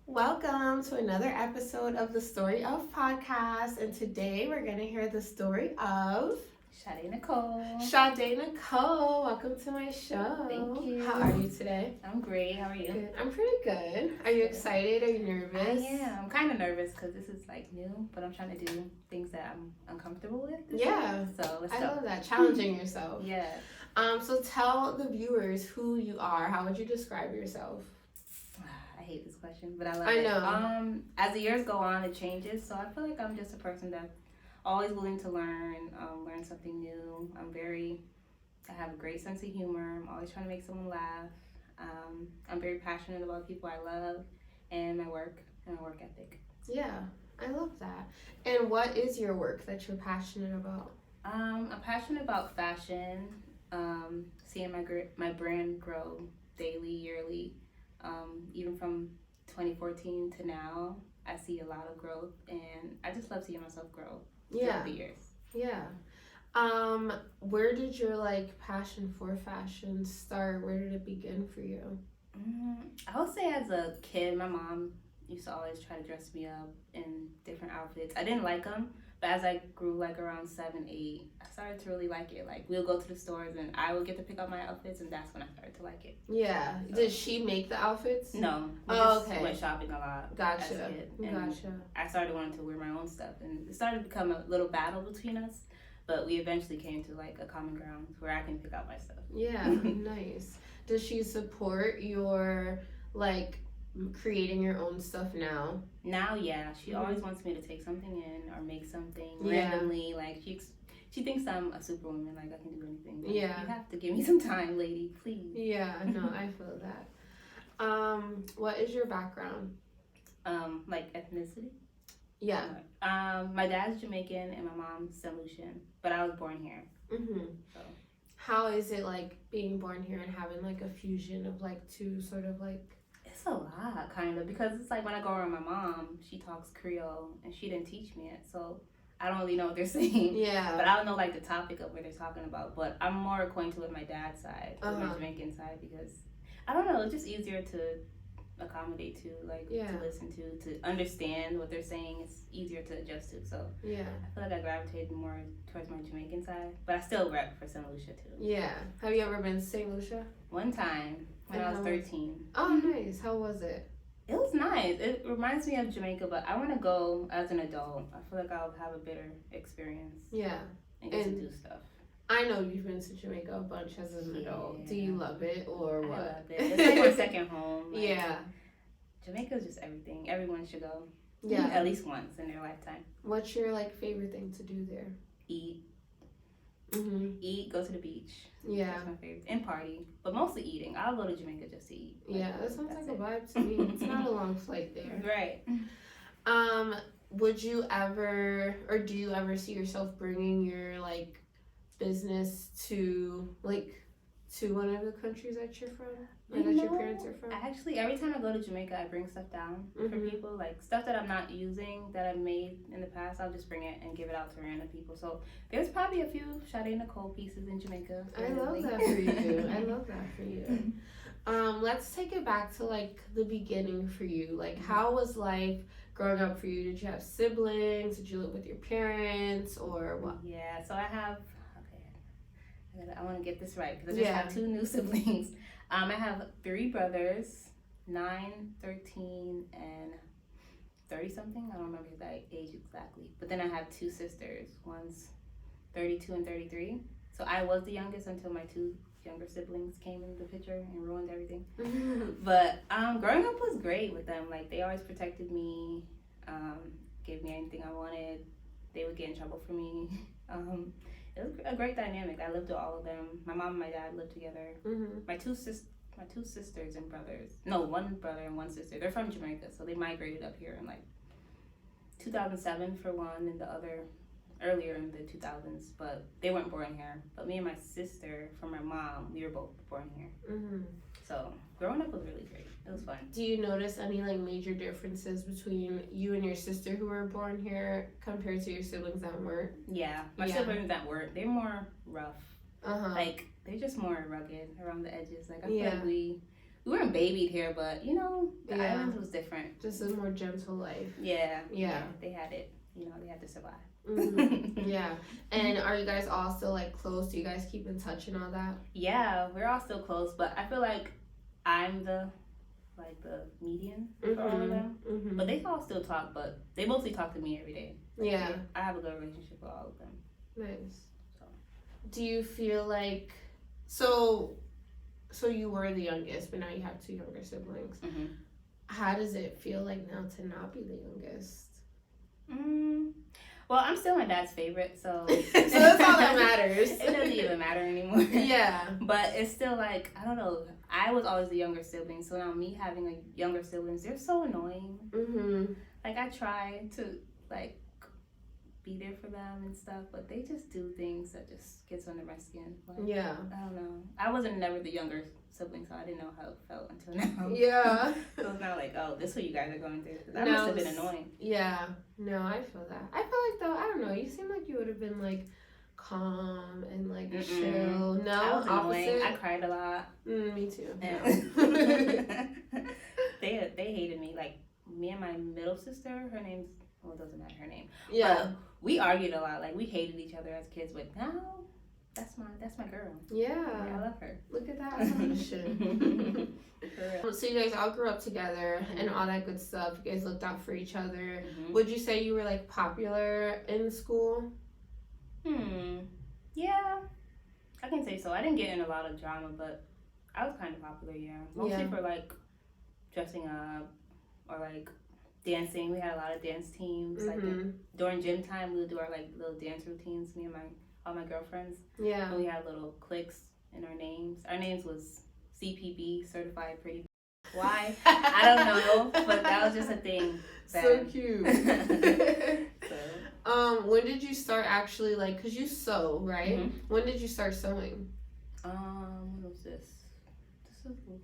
Welcome to another episode of the Story of Podcast. And today we're going to hear the story of Sadé Nicole. Sadé Nicole. Welcome to my show. Thank you. How are you today? I'm great. How are you? Good. I'm pretty good. Are you excited? Are you nervous? I am. I'm kind of nervous because this is like new, but I'm trying to do things that I'm uncomfortable with. Yeah. So let's I go. love that. Challenging yourself. Yeah. So tell the viewers who you are. How would you describe yourself? I hate this question, but I love I it. know. As the years go on, it changes. So I feel like I'm just a person that's always willing to learn something new. I have a great sense of humor. I'm always trying to make someone laugh. I'm very passionate about people I love and my work and my work ethic. Yeah, I love that. And what is your work that you're passionate about? I'm passionate about fashion, seeing my brand grow daily, yearly. Even from 2014 to now, I see a lot of growth, and I just love seeing myself grow throughout the years. Yeah. Where did your passion for fashion start? Where did it begin for you? I would say as a kid, my mom used to always try to dress me up in different outfits. I didn't like them, but as I grew around 7, 8, I started to really like it. Like, we'll go to the stores and I would get to pick out my outfits, and that's when I started to like it. Yeah. So, did she make the outfits? No. Okay. Went shopping a lot. Gotcha. As a kid. Gotcha. I started wanting to wear my own stuff, and it started to become a little battle between us, but we eventually came to a common ground where I can pick out my stuff. Yeah. Nice. Does she support your creating your own stuff now? Now, yeah. She always wants me to take something in or make something randomly. She thinks I'm a superwoman, I can do anything. But you have to give me some time, lady, please. Yeah, no, I feel that. What is your background? Ethnicity? Yeah. My dad's Jamaican and my mom's St. Lucian, but I was born here. So. How is it being born here and having a fusion of two sort of It's a lot, kind of, because it's when I go around my mom, she talks Creole, and she didn't teach me it, so I don't really know what they're saying. Yeah. But I don't know, the topic of what they're talking about, but I'm more acquainted with my dad's side, with my Jamaican side, because, I don't know, it's just easier to accommodate to, to listen to understand what they're saying. It's easier to adjust to, so yeah. I feel I gravitated more towards my Jamaican side, but I still rep for St. Lucia, too. Yeah. Have you ever been to St. Lucia? One time. When I was 13. Oh, nice. How was it? It was nice. It reminds me of Jamaica, but I want to go as an adult. I feel I'll have a better experience. Yeah. And get to do stuff. I know you've been to Jamaica a bunch as an adult. Do you love it or what? I love it. It's my second home. Yeah. Jamaica is just everything. Everyone should go. Yeah. At least once in their lifetime. What's your favorite thing to do there? Eat. Eat, go to the beach. Yeah. That's my favorite. And party. But mostly eating. I'll go to Jamaica just to eat. Yeah, that sounds like a vibe to me. It's not a long flight there. Right. Would you ever, or do you ever see yourself bringing your business to one of the countries that you're from, or that your parents are from? Actually, every time I go to Jamaica, I bring stuff down for people, stuff that I'm not using that I've made in the past. I'll just bring it and give it out to random people. So there's probably a few Sadé Nicole pieces in Jamaica. I love that for you. I love that for you. Let's take it back to the beginning for you. How was life growing up for you? Did you have siblings? Did you live with your parents, or what? Yeah, so I want to get this right because I just have 2 new siblings. I have 3 brothers, 9, 13, and 30-something. I don't remember his age exactly. But then I have 2 sisters. One's 32 and 33. So I was the youngest until my 2 younger siblings came in the picture and ruined everything. But growing up was great with them. They always protected me, gave me anything I wanted. They would get in trouble for me. It was a great dynamic. I lived with all of them. My mom and my dad lived together. My two sisters and brothers. No, 1 brother and 1 sister. They're from Jamaica, so they migrated up here in 2007 for one, and the other earlier in the 2000s. But they weren't born here. But me and my sister from my mom, we were both born here. So growing up was really great. It was fun. Do you notice any major differences between you and your sister who were born here compared to your siblings that weren't? Yeah, my siblings that weren't, they're more rough. They're just more rugged around the edges. I feel we we weren't babied here, but you know, the Yeah. islands was different. Just a more gentle life. Yeah. Yeah. They had it. You know, they had to survive. Mm-hmm. Yeah. And are you guys all still like close? Do you guys keep in touch and all that? Yeah, we're all still close, but I feel like I'm the median for all of them. Mm-hmm. But they all still talk, but they mostly talk to me every day. Yeah. I have a good relationship with all of them. Nice. So. Do you feel like so you were the youngest, but now you have 2 younger siblings. Mm-hmm. How does it feel like now to not be the youngest? Well, I'm still my dad's favorite, so that's all that matters. It doesn't even matter anymore. Yeah. But it's still like, I don't know. I was always the younger sibling, so now me having like younger siblings, they're so annoying. Mm-hmm. Like I try to like be there for them and stuff, but they just do things that just gets under my skin. Like, Yeah. I don't know. I wasn't never the younger sibling, so I didn't know how it felt until now. Yeah. So it's not like, oh, this is what you guys are going through. That No, must have been annoying. Yeah. No, I feel that. I feel like though, I don't know, you seem like you would have been like calm and like chill. No, I was annoying. opposite. I cried a lot. Me too. Yeah. they hated me. Like me and my middle sister, her name's, well, it doesn't matter her name. Yeah. But we argued a lot. Like we hated each other as kids, but now that's my girl. Yeah. I love her. Look at that affection. So you guys all grew up together and all that good stuff. You guys looked out for each other. Mm-hmm. Would you say you were like popular in school? Yeah, I can say so. I didn't get in a lot of drama, but I was kind of popular. Yeah, mostly for like dressing up or like dancing. We had a lot of dance teams. Mm-hmm. Like during gym time, we would do our like little dance routines. Me and all my girlfriends. Yeah. And we had little cliques in our names. Our names was CPB, Certified Pretty. Why? I don't know, but that was just a thing. So cute. So. When did you start actually like? Cause you sew, right? Mm-hmm. When did you start sewing? What was this? This is.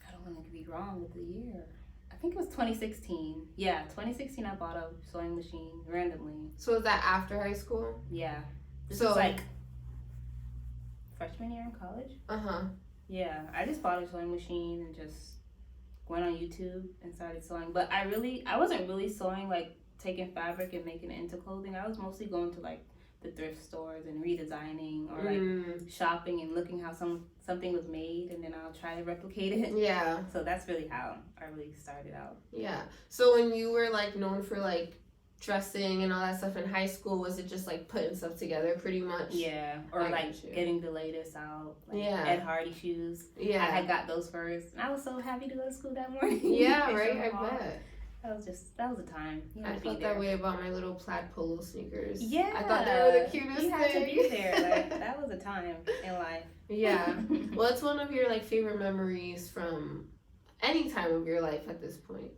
I don't want to be wrong with the year. I think it was 2016. Yeah, 2016. I bought a sewing machine randomly. So was that after high school? Yeah. This So was like freshman year in college. Uh-huh. Yeah, I just bought a sewing machine and just went on YouTube and started sewing. But I wasn't really sewing like taking fabric and making it into clothing. I was mostly going to like the thrift stores and redesigning or like shopping and looking how something was made, and then I'll try to replicate it. Yeah. So that's really how I really started out. Yeah. So when you were like known for like dressing and all that stuff in high school, was it just like putting stuff together pretty much? Yeah. Or I like getting the latest out. Like Ed Hardy shoes. Yeah. I had got those first, and I was so happy to go to school that morning. Yeah, right? I bet. That was a time. I felt that way about my little plaid polo sneakers. Yeah. I thought they were the cutest you had thing. to be there. Like, that was a time in life. Yeah. What's one of your like favorite memories from any time of your life at this point?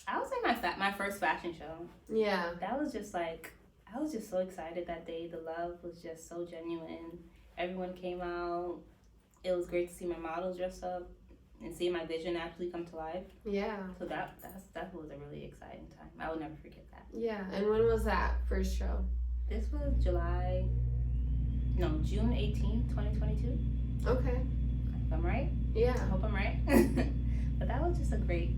I would say my first fashion show. Yeah. That was just like, I was just so excited that day. The love was just so genuine. Everyone came out. It was great to see my models dress up and see my vision actually come to life. Yeah. So that was a really exciting time. I will never forget that. Yeah. And when was that first show? This was June 18th, 2022. Okay. If I'm right. Yeah. I hope I'm right. But that was just a great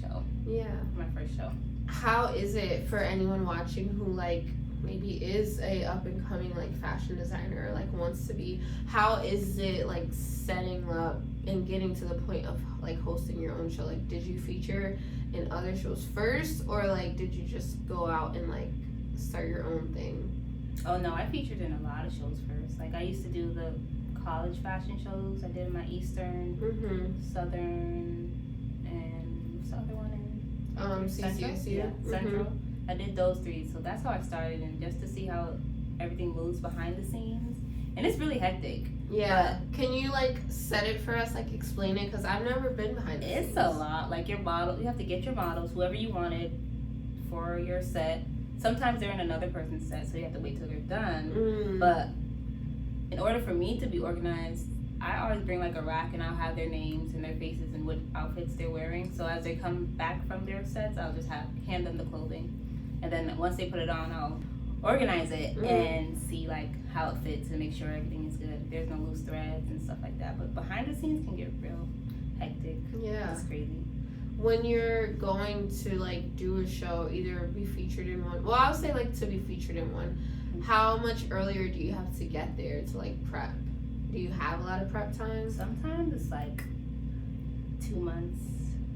show. Yeah. My first show. How is it for anyone watching who like maybe is a up and coming like fashion designer or like wants to be? How is it like setting up and getting to the point of like hosting your own show? Like, did you feature in other shows first, or like did you just go out and like start your own thing? Oh no, I featured in a lot of shows first. Like I used to do the college fashion shows. I did my Eastern, Southern, and what's the other one in Central? CCSU. Yeah, Central. I did those 3, so that's how I started, and just to see how everything moves behind the scenes, and it's really hectic. Yeah. Can you like set it for us? Like explain it, because I've never been behind the scenes. It's a lot. Like your model, you have to get your models, whoever you wanted, for your set. Sometimes they're in another person's set, so you have to wait till they're done. But in order for me to be organized, I always bring like a rack, and I'll have their names and their faces and what outfits they're wearing. So as they come back from their sets, I'll just hand them the clothing, and then once they put it on, I'll organize it and see like how it fits and make sure everything is good. There's no loose threads and stuff like that. But behind the scenes can get real hectic. Yeah. It's crazy. When you're going to like do a show, either be featured in one, well, I'll say like to be featured in one, how much earlier do you have to get there to like prep? Do you have a lot of prep time? Sometimes it's like 2 months,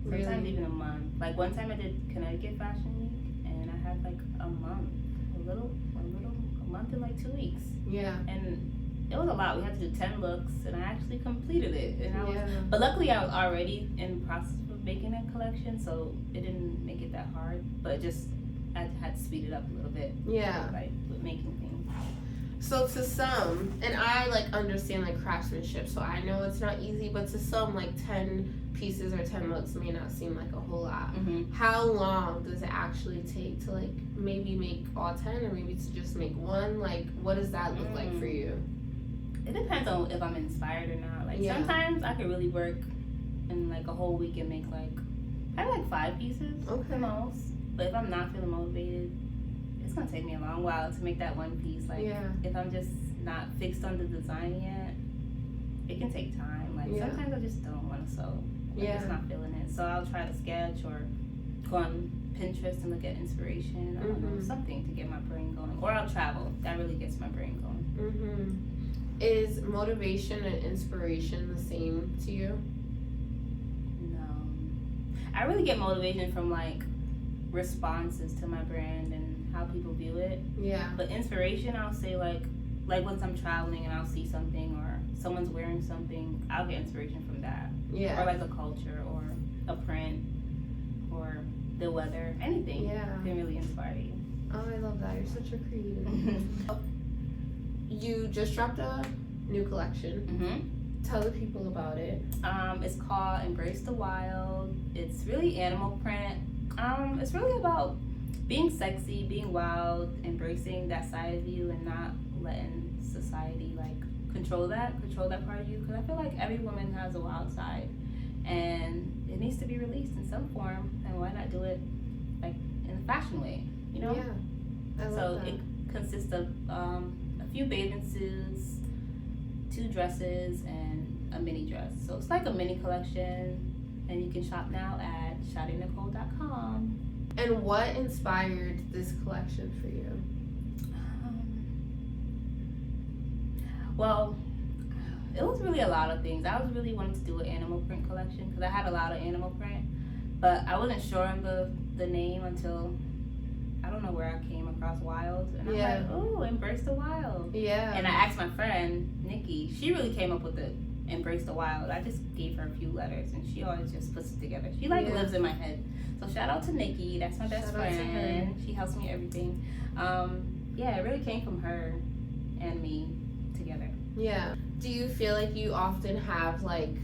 sometimes Really? even a month. Like one time I did Connecticut Fashion Week, and I had like a month, a month and like 2 weeks. Yeah. And it was a lot. We had to do 10 looks, and I actually completed it. And I was, Yeah. but luckily I was already in the process of making a collection, so it didn't make it that hard. But just I had to speed it up a little bit. Yeah. Like with making things. So to some, and I like understand like craftsmanship, so I know it's not easy, but to some, like 10 pieces or 10 looks may not seem like a whole lot. Mm-hmm. How long does it actually take to like maybe make all 10 or maybe to just make one? Like what does that look like for you? It depends on if I'm inspired or not. Like Yeah. sometimes I could really work in like a whole week and make like probably like 5 pieces Okay. the most. But if I'm not feeling motivated, it's gonna take me a long while to make that one piece. Like Yeah. if I'm just not fixed on the design yet, it can take time. Like Yeah. sometimes I just don't want to sew. I'm Yeah. just not feeling it. So I'll try to sketch or go on Pinterest and look at inspiration. I don't know, something to get my brain going. Or I'll travel. That really gets my brain going. Mm-hmm. Is motivation and inspiration the same to you? No. I really get motivation from like responses to my brand and how people view it. Yeah. But inspiration, I'll say like once I'm traveling and I'll see something or someone's wearing something, I'll get inspiration from that. Yeah. Or like a culture or a print or the weather, anything. Yeah. Can really inspire you. Oh, I love that. You're such a creative. You just dropped a new collection. Mm-hmm. Tell the people about it. It's called Embrace the Wild. It's really animal print. It's really about being sexy, being wild, embracing that side of you, and not letting society like control that part of you. Because I feel like every woman has a wild side, and it needs to be released in some form. And why not do it like in a fashion way? You know? Yeah. I love So that. it consists of a few bathing suits, 2 dresses, and a mini dress. So it's like a mini collection. And you can shop now at SadéNicole.com. And what inspired this collection for you? Well, it was really a lot of things. I was really wanting to do an animal print collection because I had a lot of animal print, but I wasn't sure on the name until I don't know where I came across Wild, and Yeah. I'm like, oh, Embrace the Wild. Yeah. And I asked my friend Nikki. She really came up with the Embrace the Wild. I just gave her a few letters, and she always just puts it together. She like Yeah. lives in my head. So shout out to Nikki. That's my best Shout out to her. friend. She helps me everything. Yeah, it really came from her and me together. Yeah. Do you feel like you often have like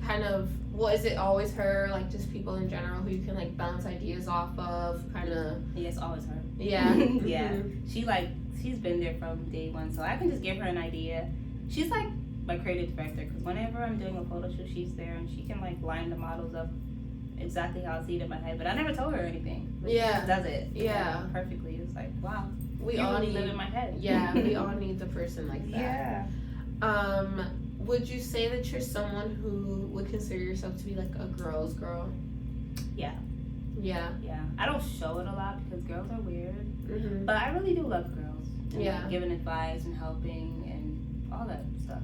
kind of, well, is it always her, like just people in general who you can like bounce ideas off of, kind of? Yes, always her. Yeah. Yeah. Mhm. She's been there from day one, so I can just give her an idea. She's like my creative director, because whenever I'm doing a photo shoot, she's there, and she can like line the models up exactly how I see it in my head. But I never told her anything. But she Yeah. just does it. Yeah. Perfectly. It's like, wow. We You all really need, live in my head. yeah, we all need the person like that. Yeah. Would you say that you're someone who would consider yourself to be like a girl's girl? Yeah. Yeah. Yeah. I don't show it a lot because girls are weird, Mm-hmm. but I really do love girls. And Yeah. like, giving advice and helping and all that stuff.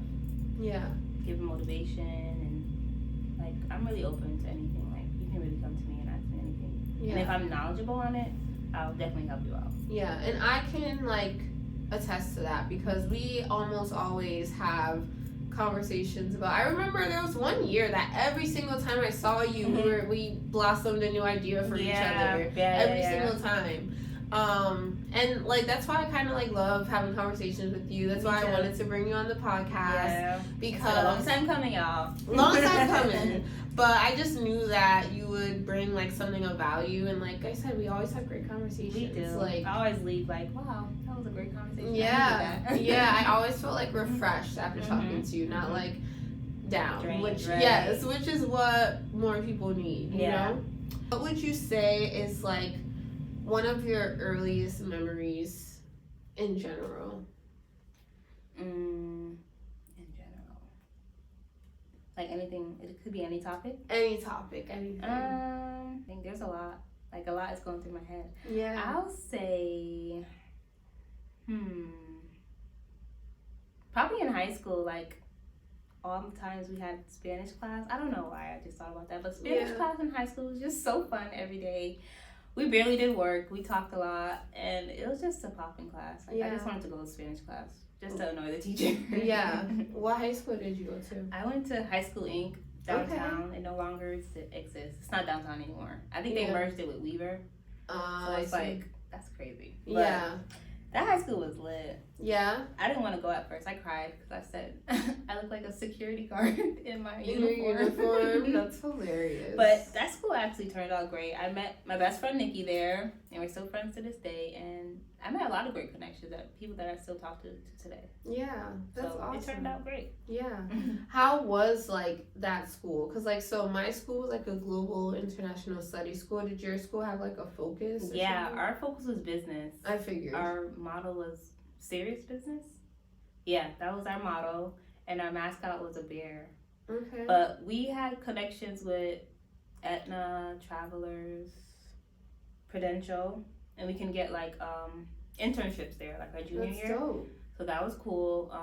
Yeah. Giving motivation and like I'm really open to anything. Like you can really come to me and ask me anything. Yeah. And if I'm knowledgeable on it, I'll definitely help you out. Yeah, and I can like attest to that because we almost always have conversations about. I remember there was one year that every single time I saw you, we blossomed a new idea for each other. Every single time. And like that's why I kind of like love having conversations with you. That's why I wanted to bring you on the podcast. Yeah. Because It's been a long time coming, y'all. Long time coming. But I just knew that you would bring like something of value, and like I said, we always have great conversations. We do. Like I always leave like, wow, that was a great conversation. yeah, yeah. I always feel like refreshed after talking to you, not like down. Drained, which right. yes, which is what more people need. You know. What would you say is like one of your earliest memories in general? In general. Like anything. It could be any topic. Any topic, anything. I think there's a lot. Like, a lot is going through my head. Yeah. I'll say, probably in high school, like, all the times we had Spanish class. I don't know why I just thought about that, but Spanish class in high school was just so fun every day. We barely did work. We talked a lot, and it was just a popping class. Like, I just wanted to go to Spanish class just to annoy the teacher. Yeah. What high school did you go to? I went to High School Inc. downtown. Okay. It no longer exists. It's not downtown anymore. I think they merged it with Weaver. So it's like, that's crazy. But yeah. That high school was lit. Yeah. I didn't want to go at first. I cried because I said I look like a security guard in my uniform. That's hilarious. But that school actually turned out great. I met my best friend Nikki there, and we're still friends to this day. And I met a lot of great connections, that people that I still talk to today. Yeah, that's awesome. It turned out great. Yeah. How was like that school? Because like, so my school was like a global international studies school. Did your school have like a focus? Yeah, our focus was business. I figured. Our motto was serious business. Yeah, that was our motto, and our mascot was a bear. Okay. But we had connections with Aetna, Travelers, Prudential, and we can get like internships there, like our junior year. Dope. So that was cool.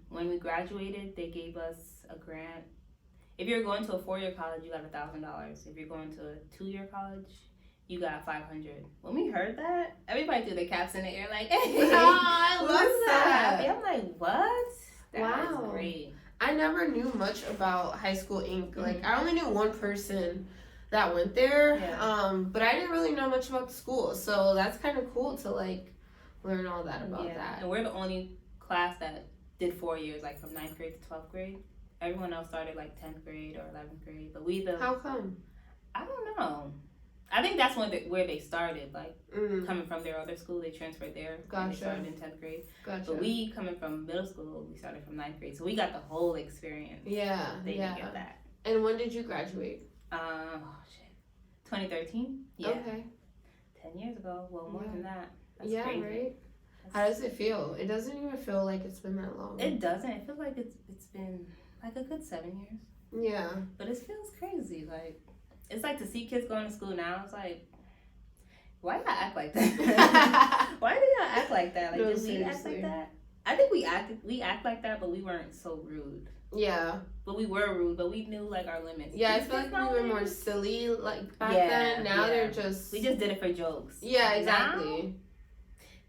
When we graduated, they gave us a grant. If you're going to a 4-year college, you got $1,000. If you're going to a 2-year college, you got $500. When we heard that, everybody threw their caps in the air like, "Hey, I love that!" So happy. I'm like, what? That wow. is great. I never knew much about High School Inc. Like, I only knew one person that went there, but I didn't really know much about the school. So that's kind of cool to like learn all that about that. And we're the only class that did 4 years, like from 9th grade to 12th grade. Everyone else started like 10th grade or 11th grade, but How come? I don't know. I think that's where they started, like coming from their other school, they transferred there. Gotcha. And they started in 10th grade. Gotcha. But we, coming from middle school, we started from 9th grade, so we got the whole experience. Yeah. They didn't get that. And when did you graduate? 2013. Yeah. Okay. 10 years ago. Well, more than that. That's crazy. Right? How does it feel? It doesn't even feel like it's been that long. It doesn't. It feels like it's been like a good 7 years. Yeah. But it feels crazy. Like, it's like to see kids going to school now. It's like, why y'all act like that? Why do y'all act like that? Like, did we act like that? I think we act like that, but we weren't so rude. Yeah. But we were rude, but we knew like our limits. Yeah, I feel like we were more silly like back then. Now they're just... We just did it for jokes. Yeah, exactly. Now,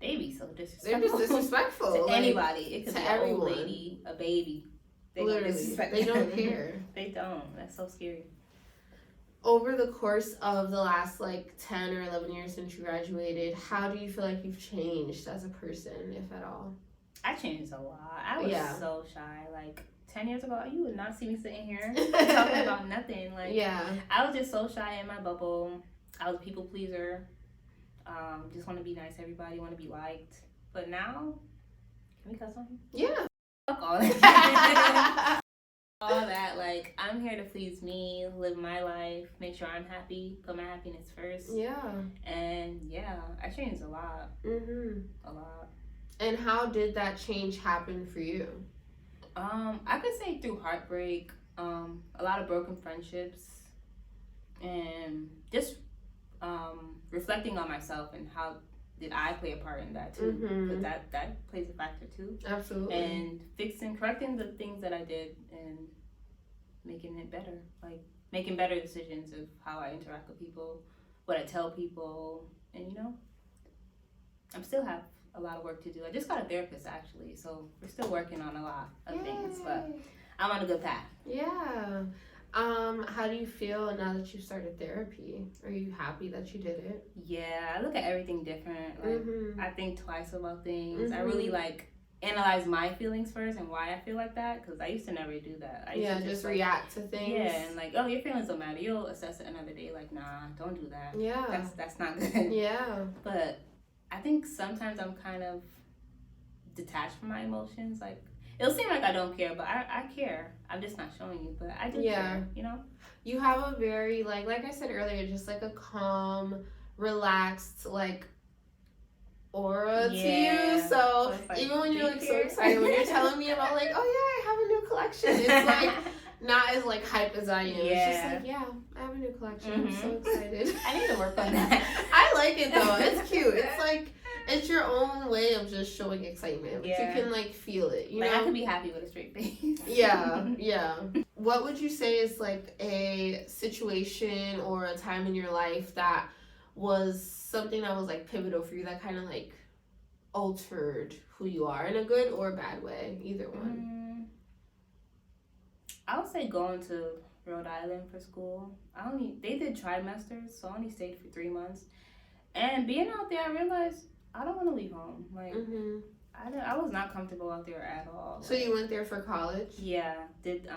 they be so disrespectful. They're just disrespectful. To anybody. It could be an everyone. old lady, a baby. Literally. They don't care. They don't. That's so scary. Over the course of the last like 10 or 11 years since you graduated, how do you feel like you've changed as a person, if at all? I changed a lot. I was so shy. Like 10 years ago, you would not see me sitting here talking about nothing. Like, I was just so shy in my bubble. I was a people pleaser. Just want to be nice to everybody, want to be liked. But now, can we cuss on here? Yeah. Fuck all that. All that. Like, I'm here to please me, live my life, make sure I'm happy, put my happiness first. Yeah. And I changed a lot. A lot. And how did that change happen for you? I could say through heartbreak, a lot of broken friendships, and just reflecting on myself and how did I play a part in that too, because that plays a factor too. Absolutely. And correcting the things that I did and making it better, like making better decisions of how I interact with people, what I tell people, and I still have a lot of work to do. I just got a therapist actually, so we're still working on a lot of things, but I'm on a good path. Yeah. How do you feel now that you've started therapy? Are you happy that you did it? Yeah, I look at everything different. Like, I think twice about things. I really analyze my feelings first and why I feel like that, because I used to never do that. I used to just react to things. Yeah, and like, oh, your feelings don't matter. You'll assess it another day. Like, nah, don't do that. Yeah. That's not good. Yeah. But I think sometimes I'm kind of detached from my emotions. Like, it'll seem like I don't care, but I care. I'm just not showing you, but I do care, You have a very, like I said earlier, just like a calm, relaxed, like, aura to you. So like, even when you're like so excited, when you're telling me about like, oh yeah, I have a new collection, it's like not as like hype as I am. Yeah. It's just like, yeah, I have a new collection. I'm so excited. I need to work on that. I like it though. It's cute. It's like it's your own way of just showing excitement. But you can like feel it. You know, I could be happy with a straight face. Yeah. What would you say is like a situation or a time in your life that was something that was like pivotal for you that kind of like altered who you are in a good or bad way? Either one. I would say going to Rhode Island for school. They did trimesters, so I only stayed for 3 months. And being out there, I realized I don't want to leave home. Like, I was not comfortable out there at all. So you went there for college? Yeah, did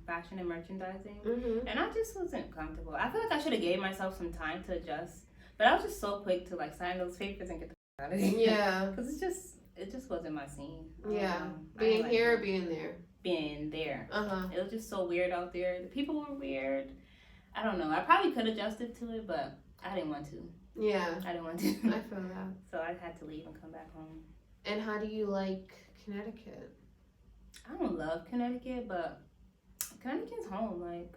fashion and merchandising, and I just wasn't comfortable. I feel like I should have gave myself some time to adjust, but I was just so quick to like sign those papers and get the out of here. Yeah, because it just wasn't my scene. Yeah, being here or being there. Being there. It was just so weird out there. The people were weird. I don't know. I probably could adjusted to it, but I didn't want to. Yeah, I didn't want to. I feel that. So I had to leave and come back home. And how do you like Connecticut? I don't love Connecticut, but Connecticut's home. Like,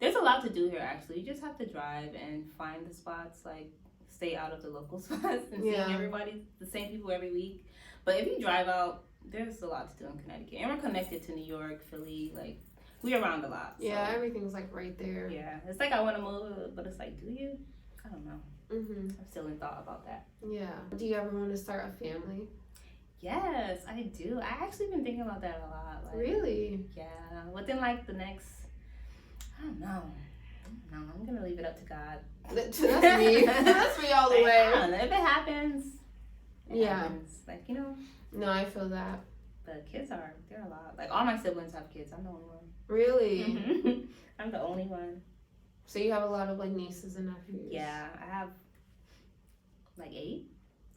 there's a lot to do here, actually. You just have to drive and find the spots, like, stay out of the local spots and seeing everybody, the same people every week. But if you drive out, there's a lot to do in Connecticut. And we're connected to New York, Philly, like, we're around a lot. So. Yeah, everything's, like, right there. Yeah. It's like I want to move, but it's like, do you? I don't know. I'm still in thought about that. Yeah. Do you ever want to start a family? Yes, I do. I actually been thinking about that a lot. Like, really? Yeah. Within like the next, I don't know. No, I'm gonna leave it up to God. That's me. That's me all the like, way. I don't know. If it happens, it happens. Like, you know. No, I feel that. The kids they're a lot. Like all my siblings have kids. I'm the only one. Really? I'm the only one. So you have a lot of like nieces and nephews. Yeah, I have like 8.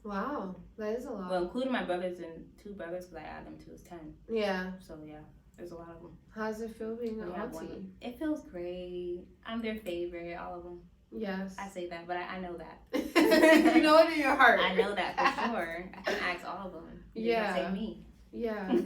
Wow, that is a lot. Well, including my brothers and 2 brothers, because I add them to is 10. Yeah. So yeah, there's a lot of them. How does it feel being an auntie? It feels great. I'm their favorite, all of them. Yes. I say that, but I know that. You know it in your heart. I know that for sure. I can ask all of them. Yeah. Say me. Yeah.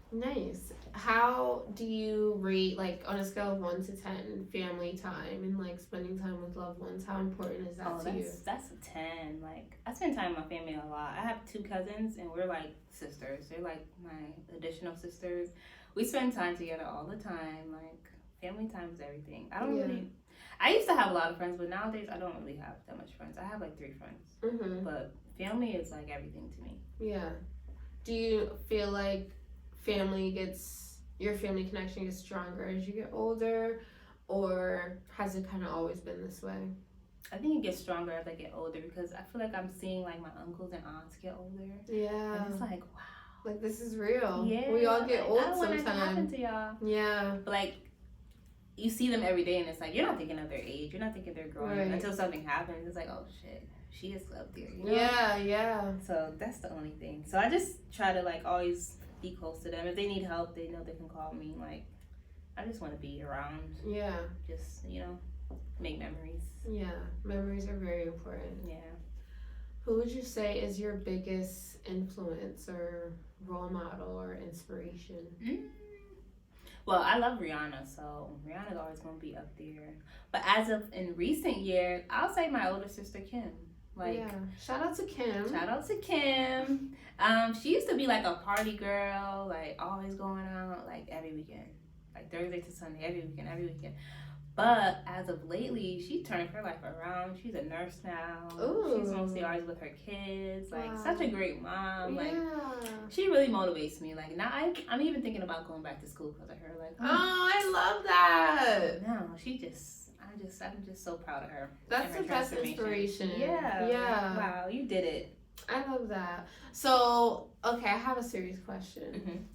Nice. How do you rate, like, on a scale of 1 to 10, family time and, like, spending time with loved ones? How important is that to you? That's a 10. Like, I spend time with my family a lot. I have 2 cousins, and we're, like, sisters. They're, like, my additional sisters. We spend time together all the time. Like, family time is everything. I used to have a lot of friends, but nowadays I don't really have that much friends. I have, like, 3 friends. But family is, like, everything to me. Yeah. Do you feel like your family connection gets stronger as you get older, or has it kind of always been this way? I think it gets stronger as I get older, because I feel like I'm seeing like my uncles and aunts get older. Yeah. And it's like, wow. Like, this is real. Yeah. We all get old sometimes. I don't want it to happen to y'all. Yeah. But like, you see them every day, and it's like, you're not thinking of their age. You're not thinking they're growing until something happens. It's like, oh shit, she is up there. You know? Yeah. So that's the only thing. So I just try to like always be close to them. If they need help, they know they can call me. Like, I just want to be around. Yeah. Just, make memories. Yeah. Memories are very important. Yeah. Who would you say is your biggest influence or role model or inspiration? Well, I love Rihanna, so Rihanna's always going to be up there. But as of in recent years, I'll say my older sister, Kim. Like, yeah. Shout out to Kim. She used to be like a party girl, like always going out, like every weekend, like Thursday to Sunday, every weekend. But as of lately, she turned her life around. She's a nurse now. Ooh. She's mostly always with her kids. Like, such a great mom. Yeah. Like, she really motivates me. Like, now I'm even thinking about going back to school because of her. Like, oh, I love that. No, I'm just so proud of her. That's the best inspiration. Yeah. Wow, you did it. I love that. So, okay, I have a serious question.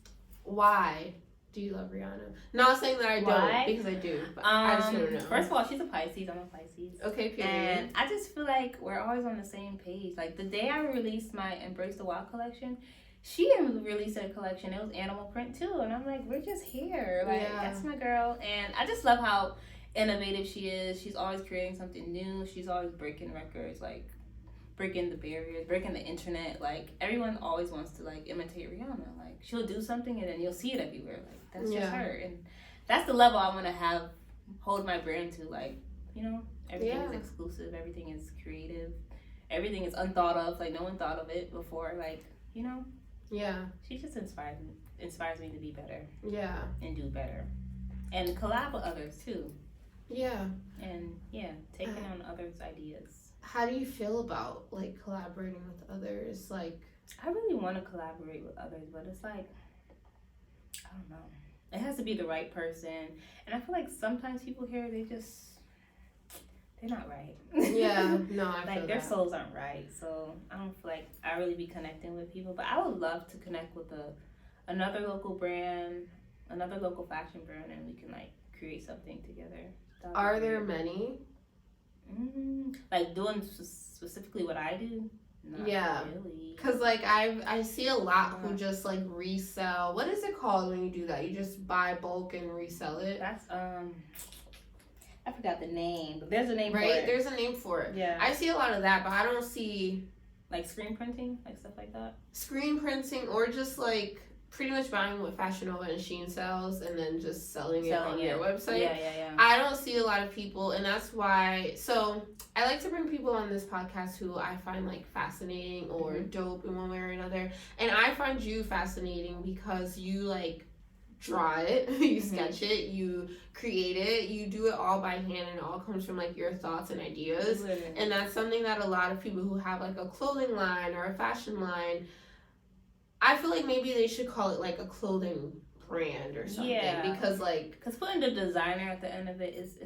Why do you love Rihanna? Not saying that I don't, because I do. But I just want to know. First of all, she's a Pisces. I'm a Pisces. Okay, period. And I just feel like we're always on the same page. Like, the day I released my Embrace the Wild collection, she released a collection. It was animal print too, and I'm like, we're just here. Like, that's my girl. And I just love how innovative she is. She's always creating something new. She's always breaking records, like breaking the barriers, breaking the internet. Like, everyone always wants to like imitate Rihanna. Like, she'll do something and then you'll see it everywhere. Like, that's just her. And that's the level I want to hold my brand to. Like, you know, everything is exclusive, everything is creative, everything is unthought of. Like, no one thought of it before. Like, you know. Yeah. She just inspires me to be better. Yeah. And do better, and collab with others too. Yeah. And taking on others' ideas. How do you feel about like collaborating with others? Like, I really want to collaborate with others, but it's like, I don't know. It has to be the right person, and I feel like sometimes people here they're not right. Yeah, no, I like feel their that. souls aren't right, so I don't feel like I really be connecting with people. But I would love to connect with another local brand, another local fashion brand, and we can like create something together. Are there many? Like doing specifically what I do? Not really. Cause like I see a lot who just like resell. What is it called when you do that? You just buy bulk and resell it. That's I forgot the name, but there's a name for it. Right, there's a name for it. Yeah. I see a lot of that, but I don't see like screen printing, like stuff like that. Screen printing, or just like pretty much buying what Fashion Nova and Shein sells and then just selling it on their website. Yeah. I don't see a lot of people, and that's why. So I like to bring people on this podcast who I find like fascinating or dope in one way or another. And I find you fascinating because you like draw it, you sketch it, you create it, you do it all by hand, and it all comes from like your thoughts and ideas. And that's something that a lot of people who have like a clothing line or a fashion line, I feel like maybe they should call it like a clothing brand or something. Because putting the designer at the end of it is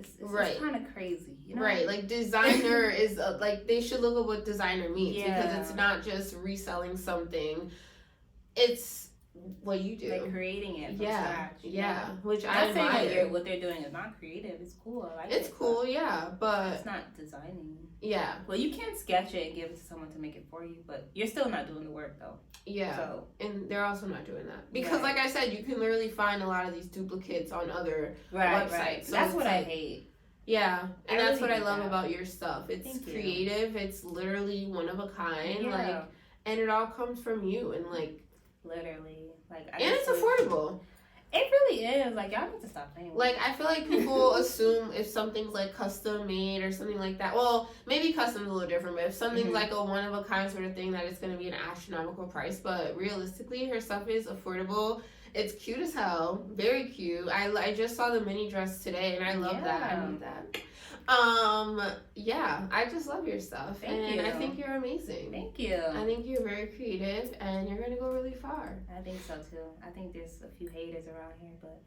kind of crazy, you know? Right, like designer is like they should look at what designer means, because it's not just reselling something, it's what you do, like creating it from scratch. Which I'm I not admire. saying what they're doing is not creative. It's cool. I like it's cool, but it's not designing. Well, you can sketch it and give it to someone to make it for you, but you're still not doing the work though. And they're also not doing that because, like I said, you can literally find a lot of these duplicates on other websites. Right. So that's what I hate. Yeah, and that's what I love about your stuff. It's creative. It's literally one of a kind. Like, and it all comes from you, and like literally. Like, and it's affordable. It really is. Like, y'all need to stop paying. Like, I feel like people assume if something's like custom made or something like that. Well, maybe custom's a little different, but if something's like a one of a kind sort of thing, that it's gonna be an astronomical price. But realistically, her stuff is affordable. It's cute as hell. Very cute. I just saw the mini dress today, and I love that. I need that. I just love your stuff. Thank you. I think you're amazing. Thank you. I think you're very creative, and you're gonna go really far. I think so too. I think there's a few haters around here, but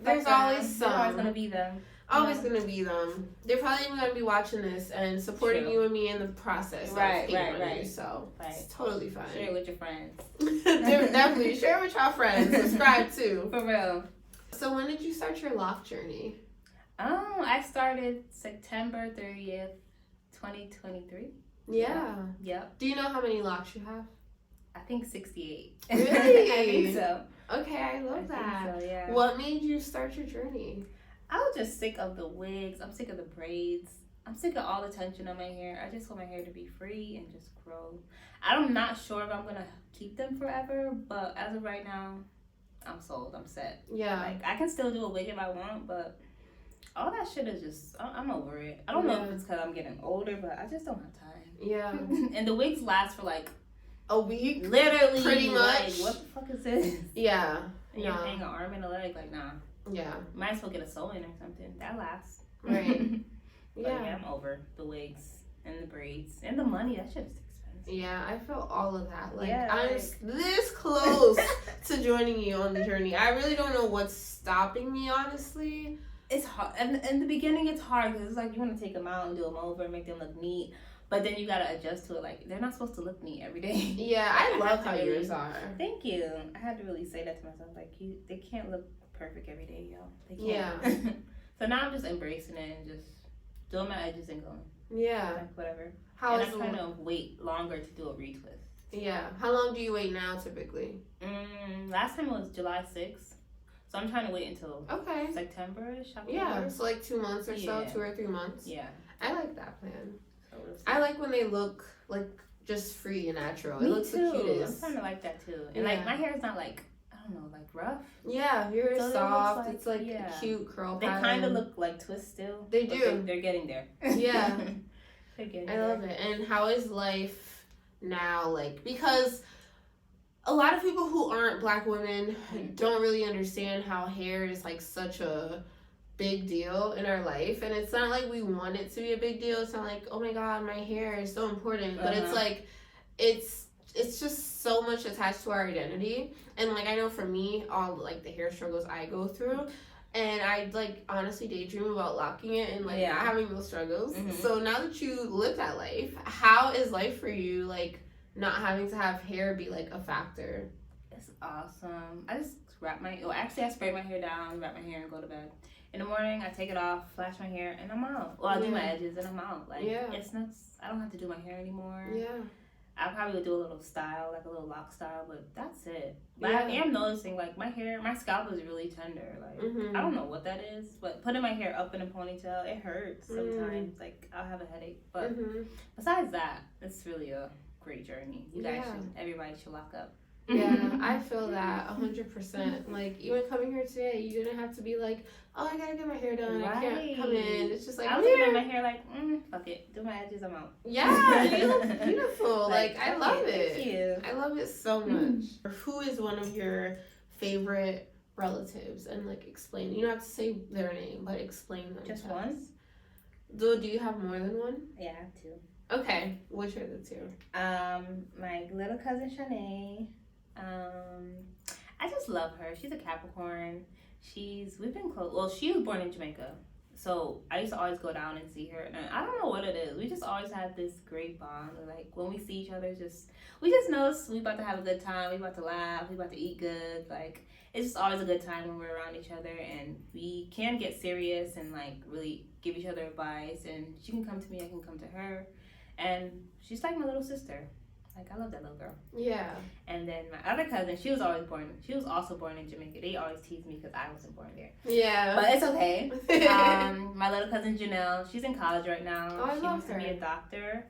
there's always some. There's always gonna be them. Always gonna be them. They're probably even gonna be watching this and supporting you and me in the process. Right. So it's totally fine. Share it with your friends. Definitely share it with your friends. Subscribe too. For real. So when did you start your loft journey? I started September 30th, 2023. Yeah. Yep. Do you know how many locks you have? I think 68. Really? I think so. Okay, I love that. Think so, yeah. What made you start your journey? I was just sick of the wigs. I'm sick of the braids. I'm sick of all the tension on my hair. I just want my hair to be free and just grow. I'm not sure if I'm going to keep them forever, but as of right now, I'm sold. I'm set. Yeah. Like, I can still do a wig if I want, but all that shit is just, I'm over it. I don't know if it's because I'm getting older, but I just don't have time. Yeah. And the wigs last for like a week? Literally. Pretty much. Like, what the fuck is this? Yeah. And you're paying an arm and a leg? Like, nah. Yeah. Might as well get a sew-in or something. That lasts. Right. Yeah, I'm over the wigs and the braids and the money. That shit is expensive. Yeah, I felt all of that. Like, yeah, I'm this close to joining you on the journey. I really don't know what's stopping me, honestly. It's hard. And in the beginning, it's hard because it's like you want to take them out and do them over and make them look neat. But then you got to adjust to it. Like, they're not supposed to look neat every day. Yeah, I love how yours are. Thank you. I had to really say that to myself. Like, they can't look perfect every day, y'all. They can't. Yeah. So now I'm just embracing it and just doing my edges and going. Yeah. Like, whatever. And I'm trying to wait longer to do a retwist. Yeah. How long do you wait now, typically? Last time it was July 6th. So I'm trying to wait until September-ish. Yeah, so like 2 months or so, 2 or 3 months. Yeah. I like that plan. I like when they look like just free and natural. Me it looks too. the cutest. I'm trying to like that too. And like my hair is not like, I don't know, like rough. Yeah, your hair is So soft. like, it's like a cute curl They pattern. kind of look like twists still. They do. They're getting there. Yeah. They're getting I there. love it. And how is life now? Like, because a lot of people who aren't Black women don't really understand how hair is like such a big deal in our life, and it's not like we want it to be a big deal. It's not like, oh my god, my hair is so important, but it's like it's just so much attached to our identity. And like, I know for me, all like the hair struggles I go through, and I like honestly daydream about locking it and like not having those struggles. So now that you live that life, how is life for you, like not having to have hair be like a factor? It's awesome. I just I spray my hair down, wrap my hair, and go to bed. In the morning, I take it off, flash my hair, and I'm out. Well, I do my edges, and I'm out. Like, it's not, I don't have to do my hair anymore. Yeah. I probably would do a little style, like a little lock style, but that's it. But I am noticing, like, my scalp is really tender. Like, I don't know what that is, but putting my hair up in a ponytail, it hurts sometimes. Like, I'll have a headache. But besides that, it's really a great journey. Everybody should lock up. Yeah, I feel that 100%. Like, even coming here today, you didn't have to be like, oh, I gotta get my hair done. I can't come in. It's just like, I was looking at my hair like, fuck it. Do my edges, I'm out. Yeah, you look beautiful. like I love it. Thank you. I love it so much. Who is one of your favorite relatives? And like, explain. You don't have to say their name, but explain them. Just one? Do you have more than one? Yeah, I have two. Okay, which are the two? My little cousin Shanae. I just love her. She's a Capricorn. We've been close. Well, she was born in Jamaica, so I used to always go down and see her. And I don't know what it is. We just always had this great bond. Like, when we see each other, we just know we about to have a good time. We about to laugh. We about to eat good. Like, it's just always a good time when we're around each other, and we can get serious and like really give each other advice. And she can come to me. I can come to her, and she's like my little sister. Like, I love that little girl. Yeah. And then my other cousin, she was also born in Jamaica. They always tease me because I wasn't born there. Yeah. But it's okay. My little cousin Janelle, she's in college right now. Oh, I love her. She wants to be a doctor.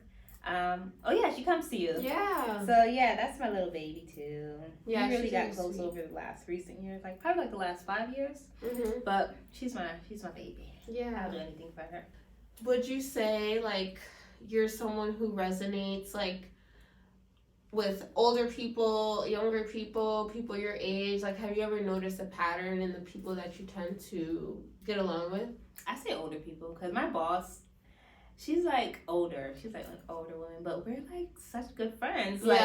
She comes to you. Yeah. So, yeah, that's my little baby, too. Yeah, we really got close over the recent years. Like, probably like the last 5 years. But she's my baby. Yeah. I'll do anything for her. Would you say, like, you're someone who resonates, like, with older people, younger people your age? Like, have you ever noticed a pattern in the people that you tend to get along with? I say older people because my boss, she's like older. She's like older women, but we're like such good friends. Like,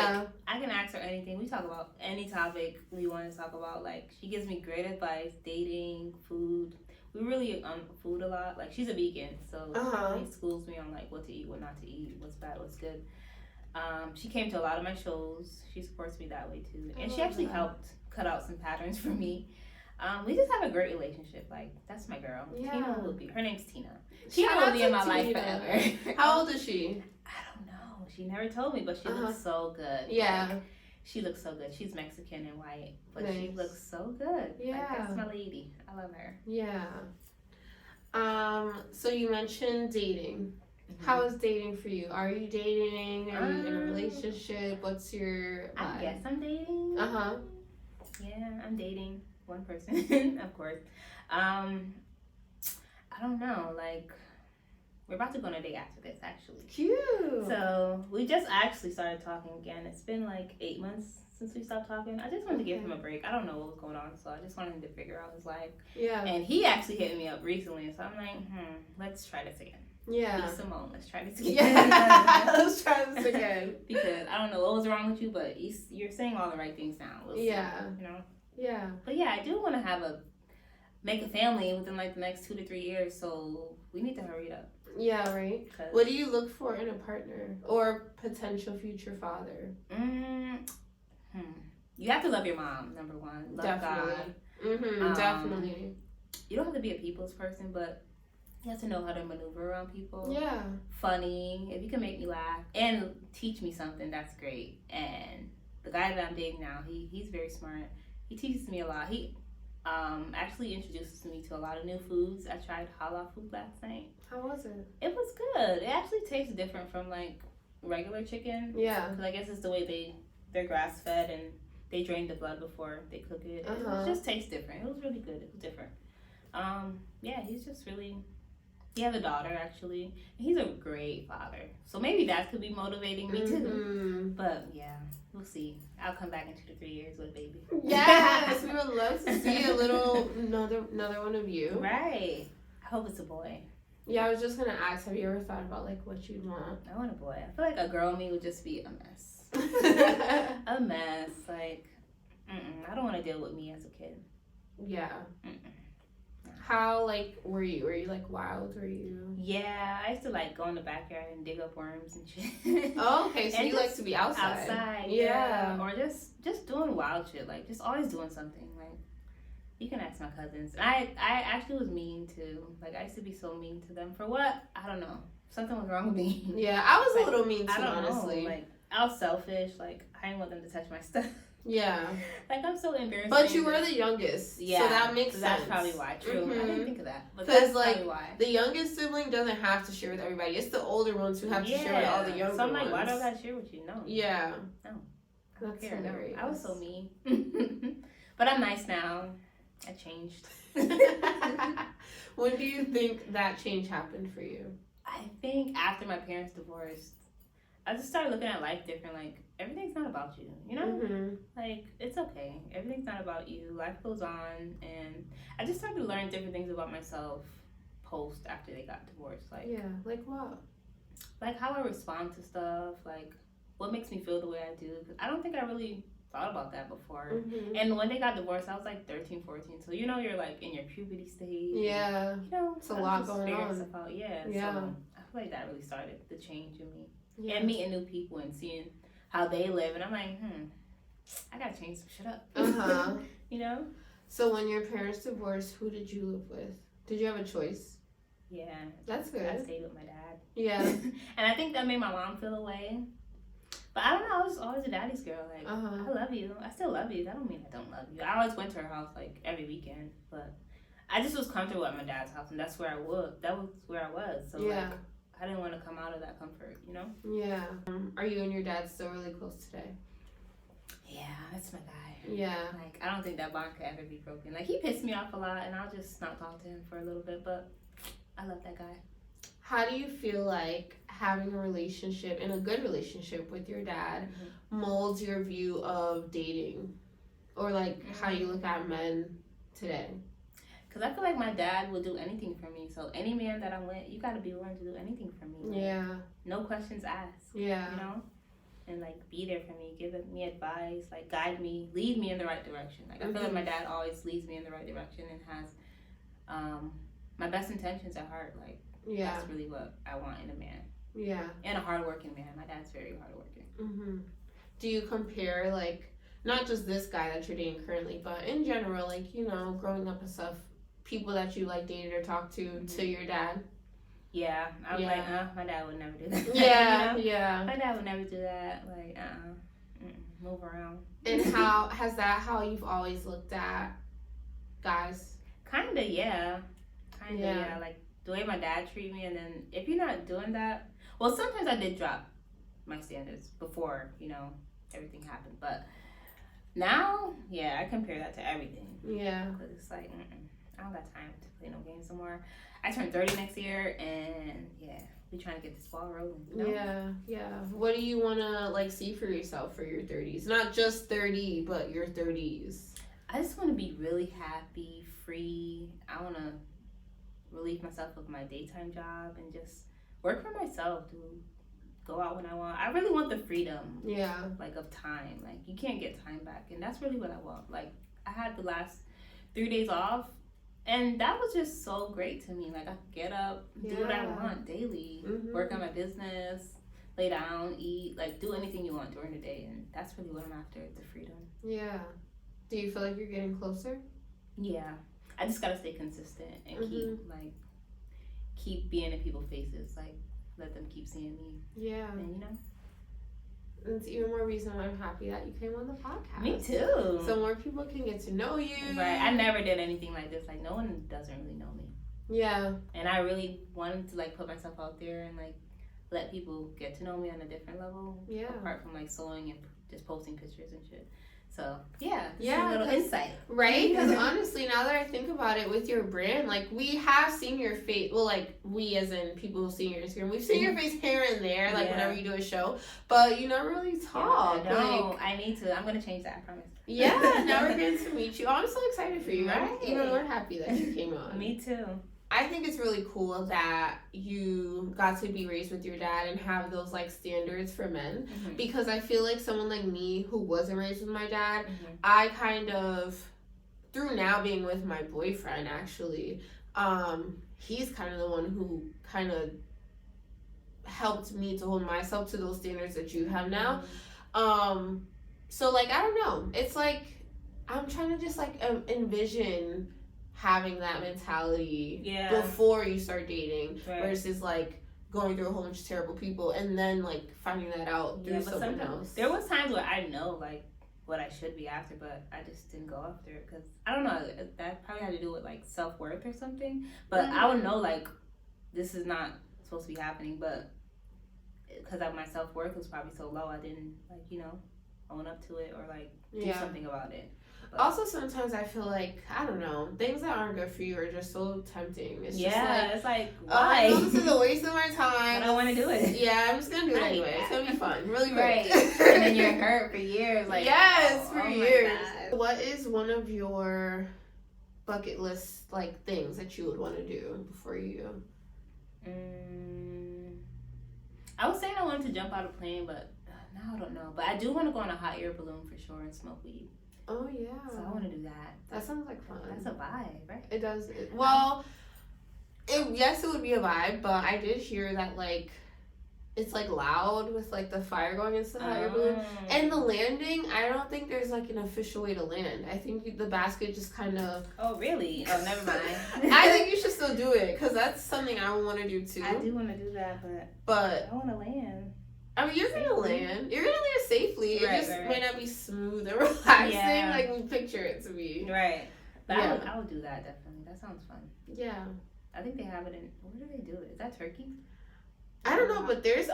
I can ask her anything. We talk about any topic we want to talk about. Like, she gives me great advice, dating, food. We really on food a lot. Like, she's a vegan, so she schools me on like what to eat, what not to eat, what's bad, what's good. She came to a lot of my shows. She supports me that way too. And she actually helped cut out some patterns for me. We just have a great relationship. Like, that's my girl. Yeah. Her name's Tina. Tina will be in my life forever. How old is she? I don't know. She never told me, but she looks so good. Yeah. Like, she looks so good. She's Mexican and white, but she looks so good. Yeah. Like, that's my lady. I love her. Yeah. So you mentioned dating. How is dating for you? Are you dating? Are you in a relationship? What's your vibe? I guess I'm dating. Yeah, I'm dating one person, of course. I don't know. Like, we're about to go on a date after this, actually. Cute. So we just actually started talking again. It's been like 8 months since we stopped talking. I just wanted to give him a break. I don't know what was going on, so I just wanted him to figure out his life. Yeah. And he actually hit me up recently, so I'm like, let's try this again. Yeah. Simone, let's try this again. Yeah. Let's try this again. Because I don't know what was wrong with you, but you're saying all the right things now. Yeah. You know? Yeah. But yeah, I do want to make a family within like the next 2 to 3 years, so we need to hurry it up. Yeah, right. What do you look for in a partner or potential future father? You have to love your mom, number one. Love Definitely. God. Definitely. You don't have to be a people's person, but you have to know how to maneuver around people. Yeah. Funny. If you can make me laugh and teach me something, that's great. And the guy that I'm dating now, he's very smart. He teaches me a lot. He actually introduces me to a lot of new foods. I tried halal food last night. How was it? It was good. It actually tastes different from like regular chicken. Yeah. Because I guess it's the way they're grass fed and they drain the blood before they cook it. Uh-huh. It just tastes different. It was really good. It was different. Yeah, he's just really. He has a daughter actually. He's a great father. So maybe that could be motivating me too. But yeah, we'll see. I'll come back in 2 to 3 years with a baby. Yes, we would love to see another one of you. Right. I hope it's a boy. Yeah, I was just gonna ask, have you ever thought about like what you'd want? I want a boy. I feel like a girl me would just be a mess. A mess. Like, I don't want to deal with me as a kid. Yeah. How like were you? Were you like wild? Were you? Yeah, I used to like go in the backyard and dig up worms and shit. Oh, okay. So and you like to be outside? Outside, yeah. Or just doing wild shit. Like just always doing something. Like you can ask my cousins. I actually was mean too. Like I used to be so mean to them for what? I don't know. Something was wrong with me. Yeah, I was like, a little mean too, I don't honestly. know. Like I was selfish. Like I didn't want them to touch my stuff. Yeah. Like I'm so embarrassed. But you were the youngest. Yeah. So that makes sense. That's probably why. True. I didn't think of that. Because like the youngest sibling doesn't have to share with everybody. It's the older ones who have to share with all the younger ones. So I'm like, why do I gotta share with you? No. Yeah. No. That's hilarious. I was so mean. But I'm nice now. I changed. When do you think that change happened for you? I think after my parents divorced, I just started looking at life different. Like, everything's not about you, you know? Mm-hmm. Like, it's okay. Everything's not about you. Life goes on. And I just started to learn different things about myself post after they got divorced. Like, yeah, like what? Like how I respond to stuff. Like, what makes me feel the way I do. 'Cause I don't think I really thought about that before. Mm-hmm. And when they got divorced, I was like 13, 14. So, you know, you're like in your puberty stage. Yeah. And, you know, it's a lot going on. Yeah. Yeah. So I feel like that really started the change in me. Yeah. And meeting new people and seeing how they live. And I'm like, I gotta change some shit up. Uh-huh. You know? So when your parents divorced, who did you live with? Did you have a choice? Yeah. That's good. I stayed with my dad. Yeah. And I think that made my mom feel away. But I don't know, I was always a daddy's girl. Like, I love you. I still love you. That don't mean I don't love you. I always went to her house, like, every weekend. But I just was comfortable at my dad's house, and that's where I was. That was where I was. So, yeah. like, I didn't want to come out of that comfort, you know? Yeah. Are you and your dad still really close today? Yeah, that's my guy. Yeah. Like, I don't think that bond could ever be broken. Like, he pissed me off a lot, and I'll just not talk to him for a little bit, but I love that guy. How do you feel like having a relationship, and a good relationship with your dad, molds your view of dating? Or, like, how you look at men today? Because I feel like my dad will do anything for me. So any man that I'm with, you got to be willing to do anything for me. Like, yeah. No questions asked. Yeah. You know? And, like, be there for me, give me advice, like, guide me, lead me in the right direction. Like, I feel like my dad always leads me in the right direction and has my best intentions at heart. Like, that's really what I want in a man. Yeah. And a hardworking man. My dad's very hardworking. Mm-hmm. Do you compare, like, not just this guy that you're dating currently, but in general, like, you know, growing up and stuff, people that you, like, dated or talked to your dad? Yeah. I was like, my dad would never do that. Yeah, you know? yeah. My dad would never do that. Like, move around. And how you've always looked at guys? Kinda, yeah. Like, the way my dad treated me, and then if you're not doing that, well, sometimes I did drop my standards before, you know, everything happened. But now, yeah, I compare that to everything. Yeah. Because it's like, I don't got time to play no games anymore. I turn 30 next year, and yeah, we trying to get this ball rolling. You know? Yeah. What do you want to, like, see for yourself for your 30s? Not just 30, but your 30s. I just want to be really happy, free. I want to relieve myself of my daytime job and just work for myself, to go out when I want. I really want the freedom, like, of time. Like, you can't get time back, and that's really what I want. Like, I had the last 3 days off, and that was just so great to me. Like, I could get up, do what I want daily, work on my business, lay down, eat, like, do anything you want during the day, and that's really what I'm after, the freedom. Yeah. Do you feel like you're getting closer? Yeah. I just gotta stay consistent and keep being in people's faces. Like, let them keep seeing me. Yeah. And, you know? It's even more reason why I'm happy that you came on the podcast. Me too. So more people can get to know you. Right. I never did anything like this. Like, no one doesn't really know me. Yeah. And I really wanted to, like, put myself out there and, like, let people get to know me on a different level. Yeah. Apart from, like, sewing and just posting pictures and shit. So, yeah, yeah, a little insight. Right? Because honestly, now that I think about it with your brand, like, we have seen your face, well, like, we as in people who see your Instagram, we've seen your face here and there, like, whenever you do a show, but you never really talk. Yeah, no, I need to. I'm going to change that, I promise. Yeah, now we're getting to meet you. I'm so excited for you. I'm even more happy that you came on. Me too. I think it's really cool that you got to be raised with your dad and have those like standards for men, because I feel like someone like me who wasn't raised with my dad, I kind of, through now being with my boyfriend actually, he's kind of the one who kind of helped me to hold myself to those standards that you have now. So like, I don't know, it's like I'm trying to just like envision having that mentality before you start dating, versus like going through a whole bunch of terrible people and then like finding that out through someone else. There was times where I know like what I should be after, but I just didn't go after it because I don't know, that probably had to do with like self-worth or something, but I would know like this is not supposed to be happening, but because my self-worth was probably so low, I didn't like, you know, own up to it or like do something about it. But also, sometimes I feel like, I don't know, things that aren't good for you are just so tempting. It's just it's like, why? Oh, this is a waste of my time. But I want to do it. Yeah, I'm just going to do it anyway. It's going to be fun. Really great. And then you're hurt for years. Like, for years. What is one of your bucket list, like, things that you would want to do before you? I was saying I wanted to jump out of a plane, but now I don't know. But I do want to go on a hot air balloon for sure and smoke weed. Oh, yeah. So I want to do that. That sounds like fun. That's a vibe, right? It does. Yes, it would be a vibe, but I did hear that, like, it's, like, loud with, like, the fire going into the hot air balloon. And the landing, I don't think there's, like, an official way to land. I think the basket just kind of... Oh, really? Oh, never mind. I think you should still do it, because that's something I would want to do, too. I do want to do that, but I want to land. I mean, you're going to land. You're going to land safely. It just may not be smooth and relaxing like we picture it to be. Right. But I would do that, definitely. That sounds fun. Yeah. I think they have it in... Where do they do it? Is that Turkey? I don't know, but there's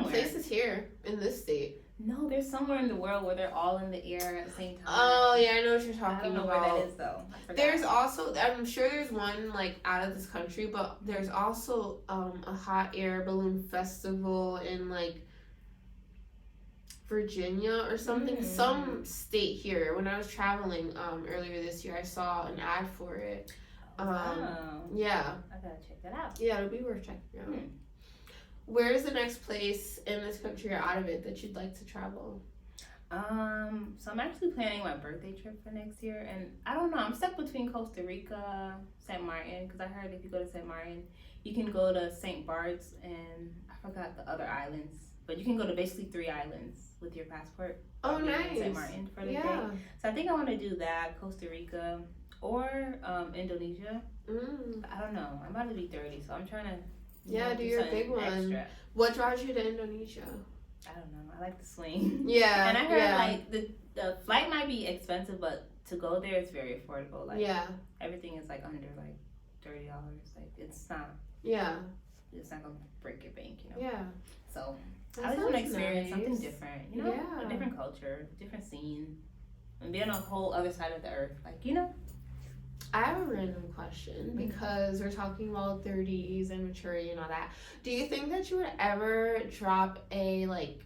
places here in this state. No, there's somewhere in the world where they're all in the air at the same time. Oh, yeah, I know what you're talking about. Where that is, though. There's also, I'm sure there's one, like, out of this country, but there's also a hot air balloon festival in, like, Virginia or something, some state here. When I was traveling earlier this year, I saw an ad for it. Yeah. I gotta check that out. Yeah, it'll be worth checking out. Where is the next place in this country or out of it that you'd like to travel? So I'm actually planning my birthday trip for next year, and I don't know, I'm stuck between Costa Rica, St. Martin, because I heard if you go to St. Martin, you can go to St. Bart's, and I forgot the other islands, but you can go to basically 3 islands with your passport. Oh, nice. St. Martin for the day. So I think I want to do that, Costa Rica, or Indonesia. I don't know, I'm about to be 30, so I'm trying to do your big one. Extra. What draws you to Indonesia? I don't know. I like to swing. Yeah. And I heard like the flight might be expensive, but to go there it's very affordable. Like everything is like under like $30. Like it's not. Yeah. It's not gonna break your bank, you know. Yeah. So I just want to experience something different. You know, a different culture, different scene, and be on a whole other side of the earth. Like you know. I have a random question because we're talking about 30s and maturity and all that. Do you think that you would ever drop a like